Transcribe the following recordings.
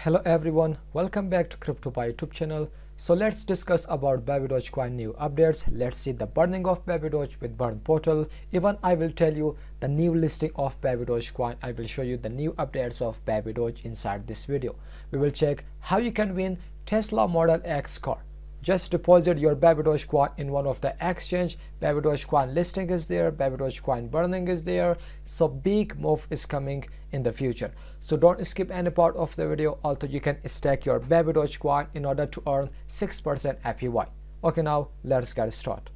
Hello everyone, welcome back to Crypto Pie YouTube channel. So let's discuss about Babydoge coin new updates. Let's see the burning of Babydoge with burn portal. Even I will tell you the new listing of Babydoge coin. I will show you the new updates of Babydoge inside this video. We will check how you can win Tesla Model X car. Just deposit your Babydoge coin in one of the exchange. Babydoge coin listing is there, Babydoge coin burning is there. So big move is coming in the future. So don't skip any part of the video. Also you can stack your Babydoge coin in order to earn 6% APY. Okay, now let's get started.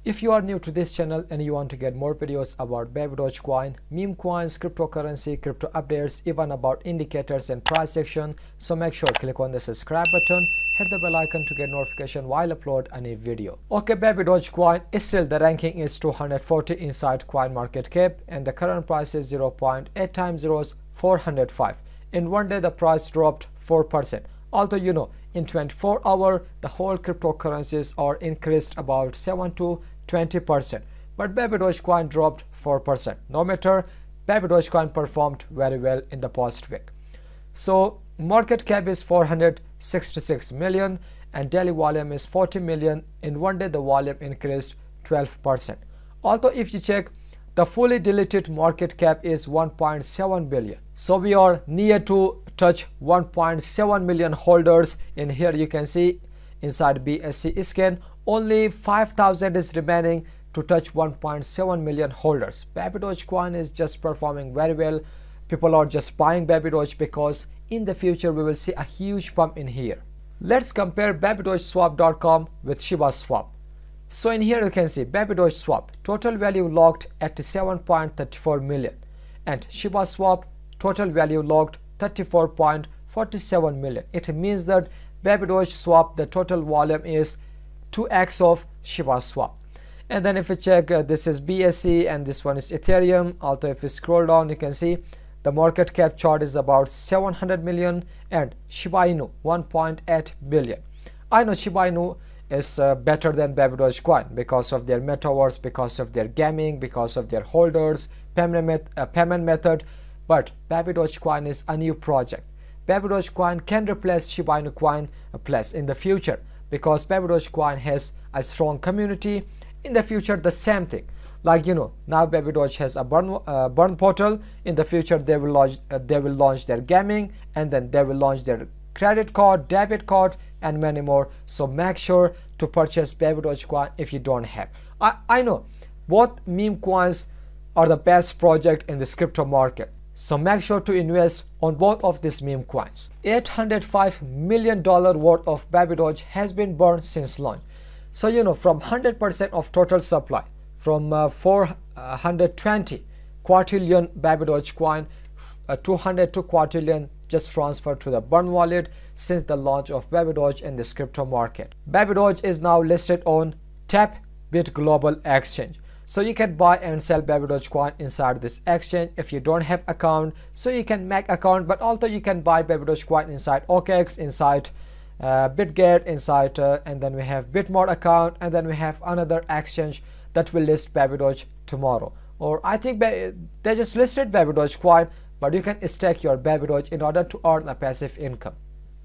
If you are new to this channel and you want to get more videos about Babydoge coin, meme coins, cryptocurrency, crypto updates, even about indicators and price action, so make sure click on the subscribe button, hit the bell icon to get notification while upload a new video. Okay, Babydoge coin is still the ranking is 240 inside coin market cap and the current price is 0.8 times zeros 405. In one day the price dropped 4%. Although you know in 24 hours the whole cryptocurrencies are increased about 7 to 20%, but Babydoge coin dropped 4%. No matter, Babydoge coin performed very well in the past week. So market cap is 466 million and daily volume is 40 million. In one day the volume increased 12%. Although if you check, the fully deleted market cap is 1.7 billion. So we are near to touch 1.7 million holders. In here you can see inside BSC scan only 5,000 is remaining to touch 1.7 million holders. Babydoge coin is just performing very well. People are just buying Babydoge because in the future we will see a huge pump in here. Let's compare BabydogeSwap.com with Shiba Swap. So in here you can see Babydoge Swap total value locked at 7.34 million and Shiba Swap total value locked 34.47 million. It means that Babydoge Swap the total volume is 2x of Shiba Swap. And then if you check, this is BSC and this one is Ethereum. Also if you scroll down you can see the market cap chart is about 700 million and Shiba Inu 1.8 billion. I know Shiba Inu is better than Babydoge coin because of their metaverse, because of their gaming, because of their holders, payment method, but Babydoge coin is a new project. Babydoge coin can replace Shiba Inu coin plus in the future because Babydoge coin has a strong community. In the future the same thing, like you know, now Babydoge has a burn portal. In the future they will launch their gaming, and then they will launch their credit card, debit card, and many more. So make sure to purchase Babydoge coin if you don't have. I know both meme coins are the best project in this crypto market, so make sure to invest on both of these meme coins. $805 million worth of Babydoge has been burned since launch. So you know, from 100% of total supply, from 420 quadrillion Babydoge coin, 202 quadrillion just transferred to the burn wallet since the launch of Babydoge in this crypto market. Babydoge is now listed on Tapbit Global Exchange. So you can buy and sell Babydoge coin inside this exchange. If you don't have account, so you can make account, but also you can buy Babydoge coin inside OKX, inside BitGet, inside and then we have Bitmart account, and then we have another exchange that will list Babydoge tomorrow. Or I think they just listed Babydoge coin, but you can stake your Babydoge in order to earn a passive income.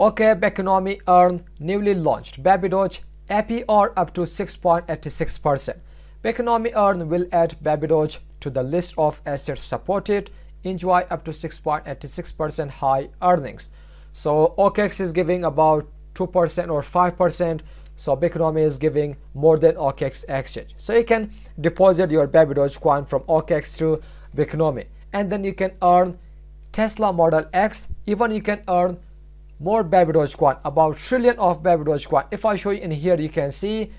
Okay, Economy earn newly launched Babydoge APR up to 6.86%. Economy earn will add Babydoge to the list of assets supported, enjoy up to 6.86% high earnings. So OKX is giving about 2% or 5%. So Economy is giving more than OKX exchange. So you can deposit your Babydoge coin from OKX to Economy, and then you can earn Tesla Model X. Even you can earn more Babydoge coin, about trillion of Babydoge coin. If I show you in here you can see.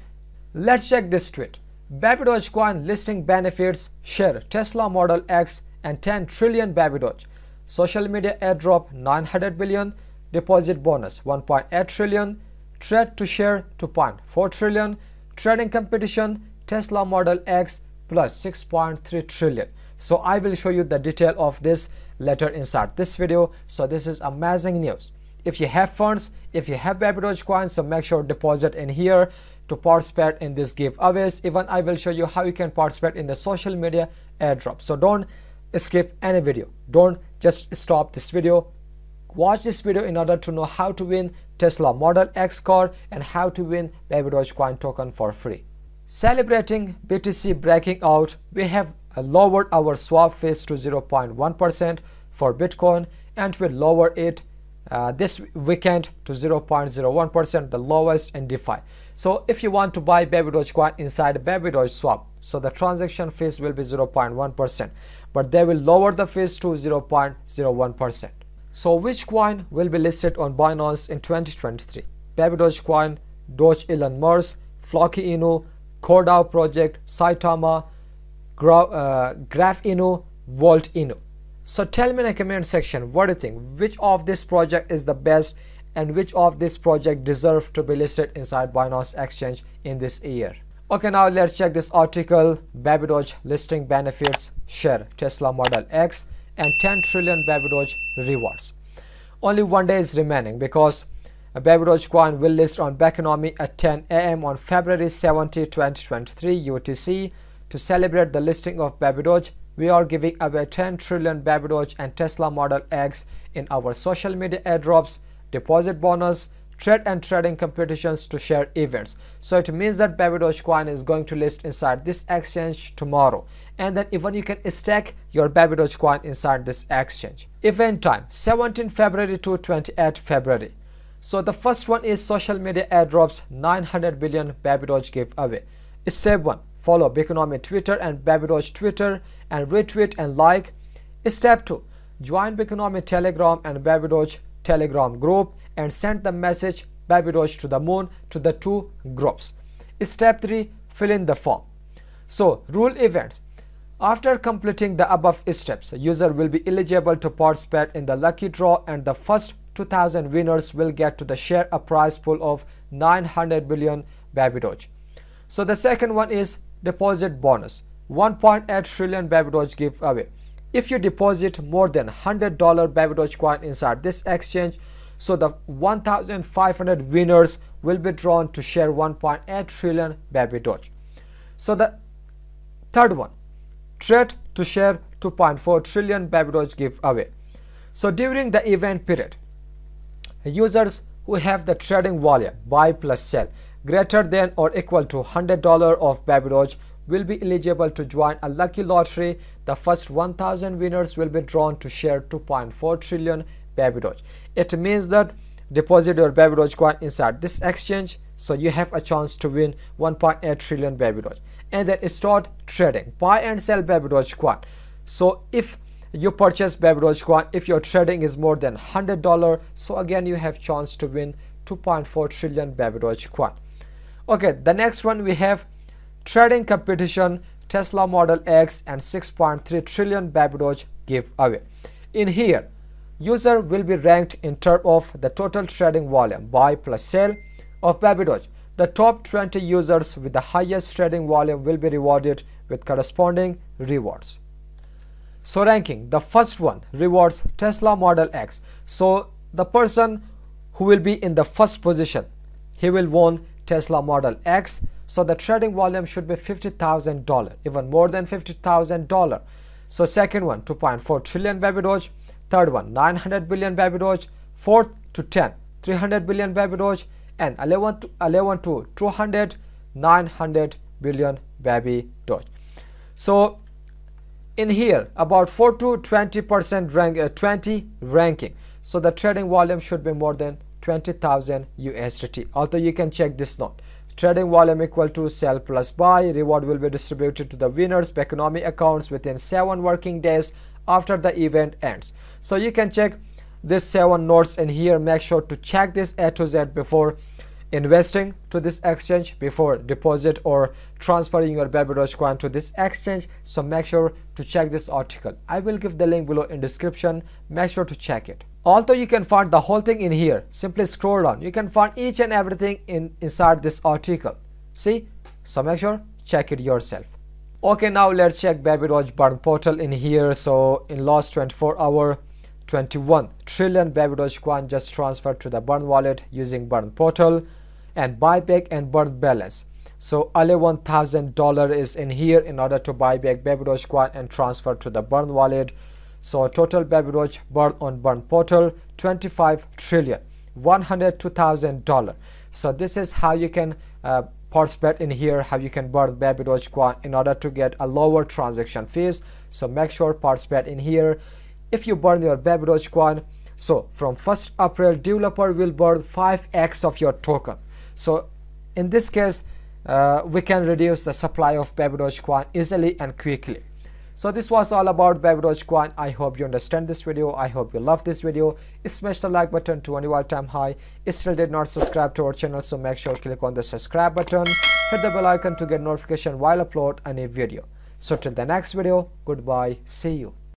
Let's check this tweet. Babydoge coin listing benefits, share Tesla Model X and 10 trillion Babydoge. Social media airdrop 900 billion, deposit bonus 1.8 trillion, trade to share 2.4 trillion, trading competition Tesla Model X plus 6.3 trillion. So I will show you the detail of this later inside this video. So this is amazing news. If you have funds, if you have Babydoge coins, so make sure deposit in here to participate in these giveaways. Even I will show you how you can participate in the social media airdrop. So don't skip any video. Don't just stop this video. Watch this video in order to know how to win Tesla Model X car and how to win Babydoge coin token for free. Celebrating BTC breaking out, we have lowered our swap fees to 0.1% for Bitcoin, and will lower it this weekend to 0.01%, the lowest in DeFi. So if you want to buy Babydoge coin inside Babydoge swap, so the transaction fees will be 0.1%, but they will lower the fees to 0.01%. So which coin will be listed on Binance in 2023? Babydoge coin, Doge Elon Musk, Flocky Inu, CoreDAO project, Saitama, Graph Inu, Volt Inu. So tell me in the comment section, what do you think? Which of this project is the best, and which of this project deserve to be listed inside Binance Exchange in this year? Okay, now let's check this article. Babydoge listing benefits, share Tesla Model X, and 10 trillion Babydoge rewards. Only 1 day is remaining because a Babydoge coin will list on Baconomy at 10 AM on February 17, 2023 UTC. To celebrate the listing of Babydoge, we are giving away 10 trillion Babydoge and Tesla Model X in our social media airdrops, deposit bonus, trade and trading competitions to share events. So it means that Babydoge coin is going to list inside this exchange tomorrow, and then even you can stake your Babydoge coin inside this exchange. Event time 17 February to 28 February. So the first one is social media airdrops, 900 billion Babydoge giveaway. Step 1, follow Baconomy Twitter and Babydoge Twitter and retweet and like. Step 2, join Baconomy Telegram and Babydoge Telegram group and send the message Babydoge to the moon to the two groups. Step 3, fill in the form. So rule events. After completing the above steps, a user will be eligible to participate in the lucky draw, and the first 2,000 winners will get to the share a prize pool of 900 billion Babydoge. So the second one is deposit bonus, 1.8 trillion Babydoge giveaway. If you deposit more than $100 Babydoge coin inside this exchange, so the 1,500 winners will be drawn to share 1.8 trillion Babydoge. So the third one, trade to share 2.4 trillion Babydoge giveaway. So during the event period, users who have the trading volume buy plus sell greater than or equal to $100 of Babydoge will be eligible to join a lucky lottery. The first 1,000 winners will be drawn to share 2.4 trillion Babydoge. It means that deposit your Babydoge coin inside this exchange, so you have a chance to win 1.8 trillion Babydoge, and then start trading, buy and sell Babydoge coin. So if you purchase Babydoge coin, if your trading is more than $100, so again you have chance to win 2.4 trillion Babydoge coin. Okay, the next one we have trading competition, Tesla Model X and 6.3 trillion Babydoge giveaway. In here, user will be ranked in terms of the total trading volume buy plus sell of Babydoge. The top 20 users with the highest trading volume will be rewarded with corresponding rewards. So ranking, the first one rewards Tesla Model X. So the person who will be in the first position, he will win Tesla Model X. So the trading volume should be $50,000, even more than $50,000. So second one, 2.4 trillion Babydoge. Third one, 900 billion Babydoge. Fourth to 10, 300 billion Babydoge. And 11 to 200, 900 billion Babydoge. So in here, about 4 to 20% ranking. So the trading volume should be more than 20,000 USDT. Although you can check this note. Trading volume equal to sell plus buy. Reward will be distributed to the winners' Baconomy accounts within 7 working days after the event ends. So you can check this 7 notes in here. Make sure to check this A to Z before investing to this exchange, before deposit or transferring your Babydoge coin to this exchange. So make sure to check this article. I will give the link below in description. Make sure to check it. Although you can find the whole thing in here, simply scroll down. You can find each and everything inside this article. See? So make sure check it yourself. Okay, now let's check Babydoge burn portal in here. So in last 24 hours, 21 trillion Babydoge coin just transferred to the burn wallet using burn portal. and buy back and burn balance. So $11,000 is in here in order to buy back Babydoge coin and transfer to the burn wallet. So total Babydoge burn on burn portal 25,102,000. So this is how you can participate in here, how you can burn Babydoge coin in order to get a lower transaction fees. So make sure participate in here. If you burn your Babydoge coin, so from 1st April developer will burn 5x of your token. So in this case we can reduce the supply of Babydoge coin easily and quickly. So this was all about Babydoge coin. I hope you understand this video. I hope you love this video. Smash the like button to 20 all-time high. Still did not subscribe to our channel, so make sure to click on the subscribe button. Hit the bell icon to get notification while upload a new video. So till the next video, goodbye, see you.